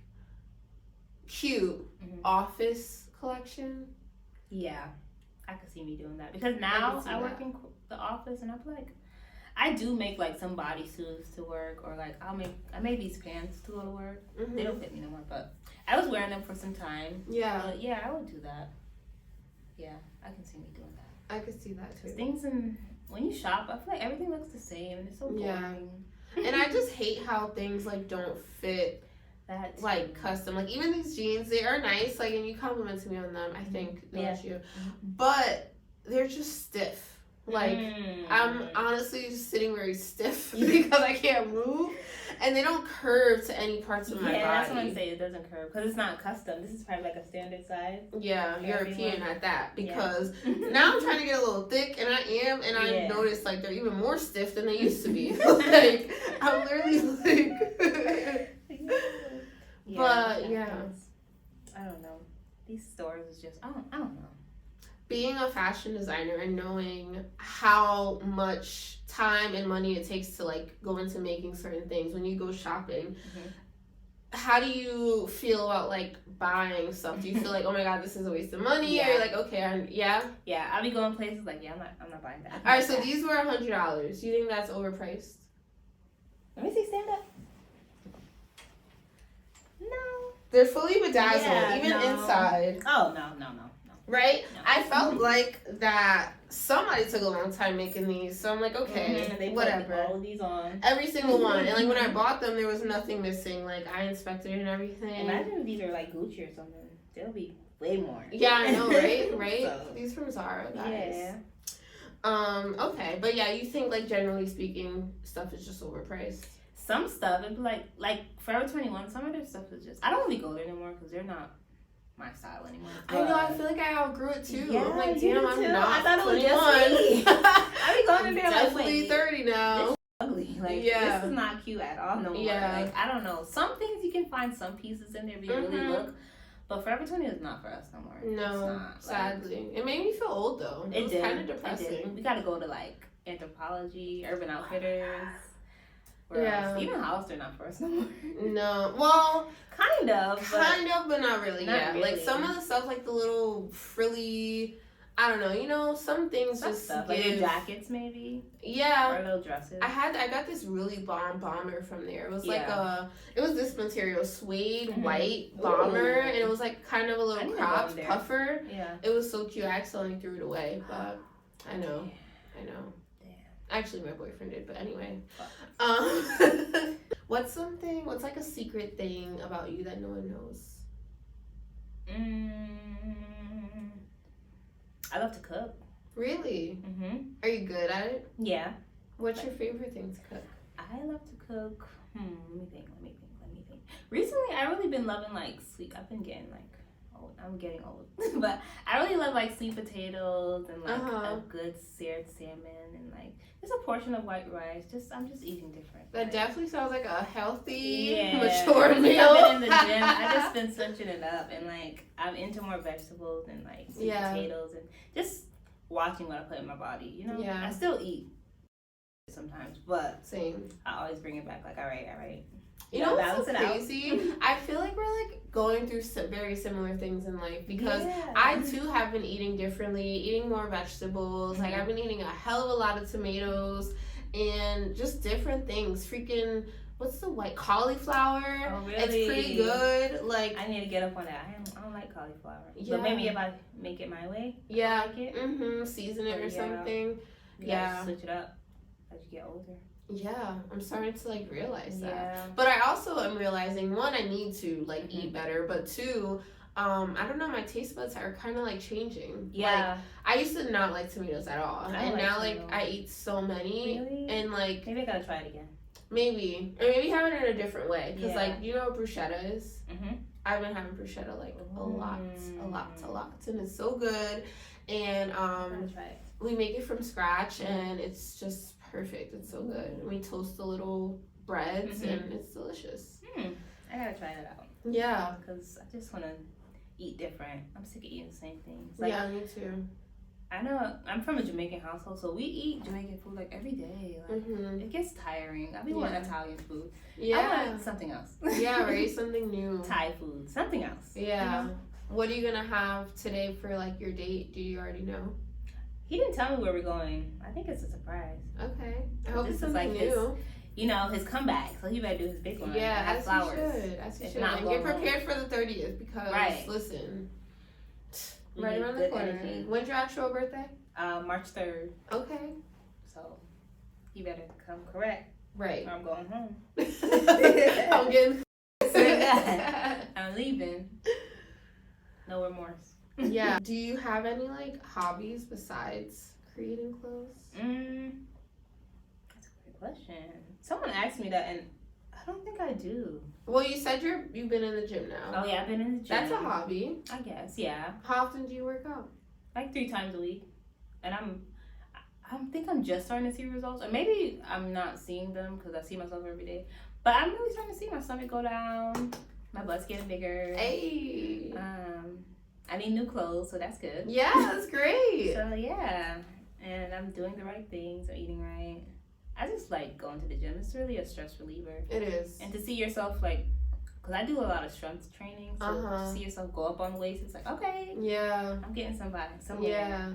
cute office collection? Yeah, I could see me doing that because now I work in the office and I'm like, I do make like some bodysuits to work or like I made these pants to go to work. They don't fit me no more, but I was wearing them for some time. Yeah, I would do that. Yeah, I can see me doing that. I could see that too. When you shop, I feel like everything looks the same and it's so boring. Yeah. And I just hate how things like don't fit like custom. Like even these jeans, they are nice, like, and you complimented me on them, I think. You. But they're just stiff. Like I'm honestly just sitting very stiff because I can't move, and they don't curve to any parts of my body. Yeah, that's what I'm saying. It doesn't curve because it's not custom. This is probably like a standard size. Yeah, European at that. Because now I'm trying to get a little thick, and I noticed like they're even more stiff than they used to be. Like I'm literally like. But I don't know. these stores is just I don't know. Being a fashion designer and knowing how much time and money it takes to like go into making certain things when you go shopping, how do you feel about like buying stuff? Do you feel like, oh my god, this is a waste of money? Yeah. Or you're like, okay, yeah, I'll be going places like, yeah, I'm not buying that. All right, so these were $100. Do you think that's overpriced? Let me see, stand up. No, they're fully bedazzled, Yeah, even no. inside. Oh no. Right? No. I felt like that somebody took a long time making these, so I'm like, okay, They whatever. Put all of these on. Every single one. And like when I bought them, there was nothing missing. Like I inspected it and everything. Imagine if these are like Gucci or something. They'll be way more. Yeah, I know, right? Right? So, These from Zara, guys. yeah. Okay. But yeah, you think like generally speaking, stuff is just overpriced. Some stuff, it'd be like Forever 21, some of their stuff is just, I don't really go there anymore because they're not my style anymore. I know, I feel like I outgrew it too. Yeah, I'm like, you damn, do I'm too. not I thought it was 21. just me. I be going in there like, Definitely wait, 30 now. this ugly. Like, Yeah. this is not cute at all no more. Yeah. Like, I don't know. Some things you can find some pieces in there if you really look. But Forever 20 is not for us no more. No, it's not. sadly. It made me feel old though. It was kind of depressing. We got to go to like Anthropology, Urban Outfitters. Yeah. Else. Even Hollister not for us no more. No. Well, kind of, but not really. Not yeah. really. Like some of the stuff, like the little frilly, I don't know, some things some just stuff. give, Like your jackets maybe. Yeah. Or little dresses. I got this really bomber from there. It was like Yeah. it was this material, suede Mhm. white bomber, Ooh. and it was like kind of a I little need to go cropped in there. puffer. Yeah. It was so cute. I accidentally threw it away, but I know. Actually, my boyfriend did, but anyway. What's like a secret thing about you that no one knows? I love to cook. Really? Mm-hmm. Are you good at it? Yeah. What's your favorite thing to cook? I love to cook. Let me think. Recently, I really been loving like sweet. I've been getting like old. I'm getting old, but I really love like sweet potatoes and like a good seared salmon and like just a portion of white rice. I'm just eating different. That definitely sounds like a healthy, Yeah. mature meal. I've been in the gym. I just been switching it up and like I'm into more vegetables and like sweet potatoes and just watching what I put in my body. Yeah. I still eat sometimes, but Same. I always bring it back. Like, all right. You know what's so crazy? I feel like we're like going through very similar things in life because I too have been eating differently, eating more vegetables. Like I've been eating a hell of a lot of tomatoes and just different things. Freaking, what's the white cauliflower? Oh, really? It's pretty good. Like I need to get up on that. I don't like cauliflower. Yeah. But maybe if I make it my way, yeah, I like it. Season it or something. Yeah, switch it up as you get older. Yeah, I'm starting to like realize that. Yeah. But I also am realizing one, I need to like eat better, but two, I don't know, my taste buds are kind of like changing. Yeah. Like, I used to not like tomatoes at all, and now like I eat so many, really? and like maybe I gotta try it again. Maybe have it in a different way, because like you know what bruschetta is. I've been having bruschetta like a lot, and it's so good, and we make it from scratch, and it's just perfect. It's so good. And we toast the little breads, and it's delicious. I gotta try that out. Yeah, because I just want to eat different. I'm sick of eating the same things. Like, yeah, me too. I know I'm from a Jamaican household, so we eat Jamaican food like every day. Like it gets tiring. I be wanting Italian food. I want something else. Yeah, right. Something new. Thai food. Something else. Yeah. What are you gonna have today for like your date? Do you already know? He didn't tell me where we're going. I think it's a surprise. Okay. I hope this it's is something like new. His comeback. So he better do his big one. Yeah, as flowers. you should. And get prepared for the 30th because listen, right around the corner. When's your actual birthday? March 3rd. Okay. So you better come correct. Right. Or I'm going home. I'm getting. I'm leaving. No remorse. Yeah. Do you have any like hobbies besides creating clothes? That's a great question. Someone asked me that, and I don't think I do. Well, you said you've been in the gym now. Oh yeah, I've been in the gym. That's a hobby. I guess, yeah. How often do you work out? Like 3 times a week, and I think I'm just starting to see results, or maybe I'm not seeing them because I see myself every day. But I'm really starting to see my stomach go down, my butt's getting bigger. Hey. I need new clothes, so that's good. Yeah, that's great. So yeah, and I'm doing the right things. I'm eating right. I just like going to the gym. It's really a stress reliever. It is. And to see yourself like, cause I do a lot of strength training, so to see yourself go up on weights, it's like okay, yeah, I'm getting somewhere. Yeah.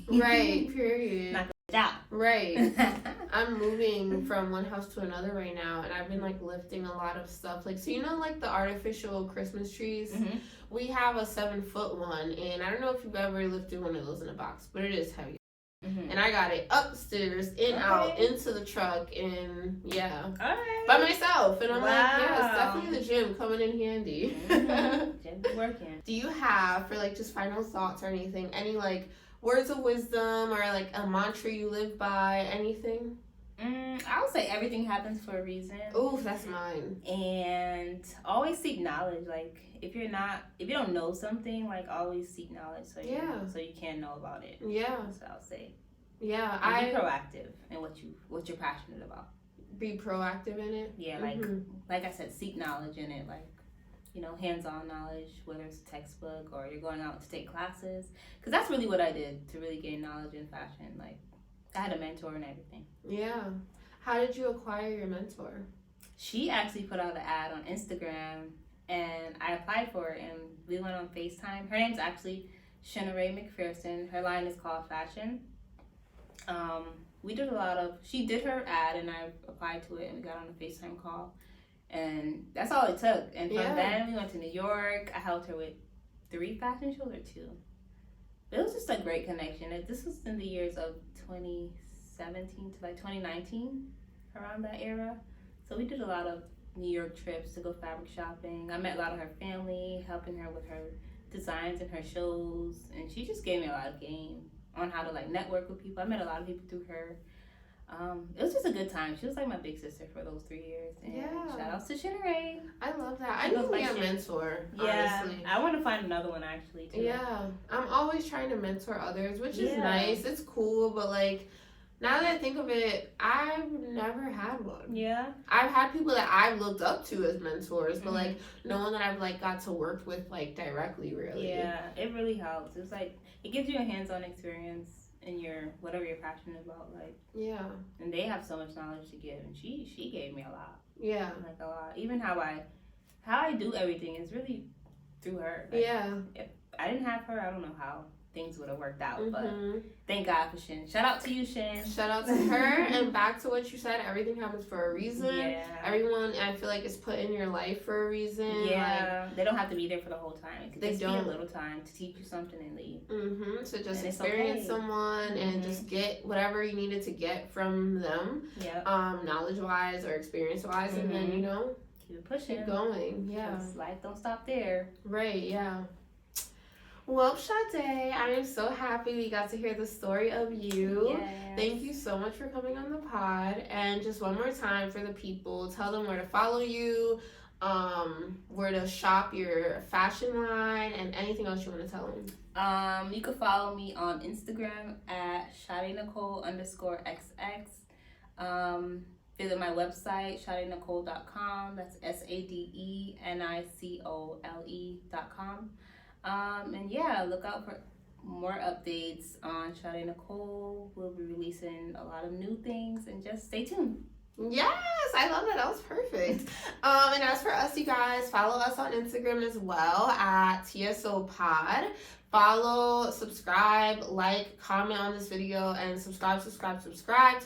Right. Period. Not the job. Right. I'm moving from one house to another right now, and I've been like lifting a lot of stuff. Like, so you know, like the artificial Christmas trees. Mm-hmm. We have a 7-foot one, and I don't know if you've ever lifted one of those in a box, but it is heavy. Mm-hmm. And I got it upstairs, out, into the truck, and by myself. And I'm like, yeah, it's definitely the gym coming in handy. Gym be working. Do you have, for like just final thoughts or anything, any like words of wisdom or like a mantra you live by, anything? I would say everything happens for a reason. Ooh, that's mine. And always seek knowledge. Like if you don't know something, like always seek knowledge so you can know about it. Yeah. So I'll say. Yeah, and be proactive in what you're passionate about. Be proactive in it. Yeah, like I said, seek knowledge in it, like hands-on knowledge, whether it's a textbook or you're going out to take classes. Because that's really what I did to really gain knowledge in fashion. Like I had a mentor and everything. Yeah. How did you acquire your mentor? She actually put out an ad on Instagram, and I applied for it, and we went on FaceTime. Her name's actually Shinnaray McPherson. Her line is called Fashion. She did her ad, and I applied to it, and we got on a FaceTime call. And that's all it took. And from then, we went to New York. I helped her with 3 fashion shows or 2. It was just a great connection. This was in the years of 2017 to like 2019, around that era. So we did a lot of New York trips to go fabric shopping. I met a lot of her family, helping her with her designs and her shows. And she just gave me a lot of game on how to like network with people. I met a lot of people through her. It was just a good time. She was like my big sister for those 3 years. And shout outs to Shinnaray. I love that. I need to be a mentor, honestly. I want to find another one actually too. Yeah. I'm always trying to mentor others, which is nice. It's cool, but like now that I think of it, I've never had one. Yeah. I've had people that I've looked up to as mentors, but like no one that I've like got to work with like directly really. Yeah, it really helps. It's like it gives you a hands-on experience in whatever you're passionate about, like and they have so much knowledge to give, and she gave me a lot, like a lot. Even how I do everything is really through her. Like, if I didn't have her, I don't know how things would have worked out, but thank God for Shin. Shout out to you, Shin. Shout out to her. And back to what you said, everything happens for a reason. Everyone, I feel like, is put in your life for a reason. Like, they don't have to be there for the whole time. It could just be a little time to teach you something and leave. So just experience someone and just get whatever you needed to get from them, knowledge wise or experience wise, and then keep it pushing, keep going. Life don't stop there. Right. Well, Sadé, I am so happy we got to hear the story of you. Thank you so much for coming on the pod. And just one more time for the people, tell them where to follow you, where to shop your fashion line, and anything else you want to tell them. You can follow me on Instagram at Sadé Nicole _XX. Visit my website, SadéNicole.com. That's SADENICOLE.com. And look out for more updates on Sadé Nicole. We'll be releasing a lot of new things, and just stay tuned. Yes, I love that. That was perfect. And as for us, you guys, follow us on Instagram as well at TSO Pod. Follow, subscribe, like, comment on this video, and subscribe to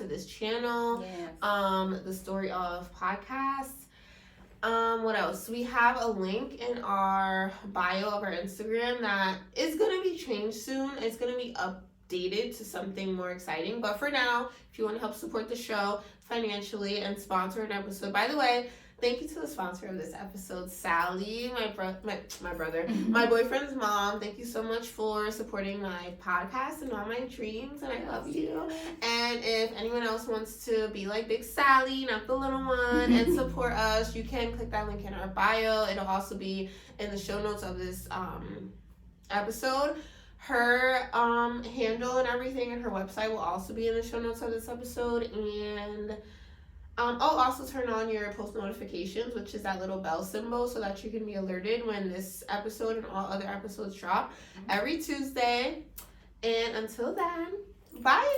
this channel. The Story of Podcast. What else? We have a link in our bio of our Instagram that is going to be changed soon. It's going to be updated to something more exciting. But for now, if you want to help support the show financially and sponsor an episode, by the way, thank you to the sponsor of this episode, Sally, my boyfriend's mom. Thank you so much for supporting my podcast and all my dreams, and I love you. And if anyone else wants to be like Big Sally, not the little one, and support us, you can click that link in our bio. It'll also be in the show notes of this episode. Her handle and everything and her website will also be in the show notes of this episode. And Also turn on your post notifications, which is that little bell symbol, so that you can be alerted when this episode and all other episodes drop every Tuesday. And until then, bye.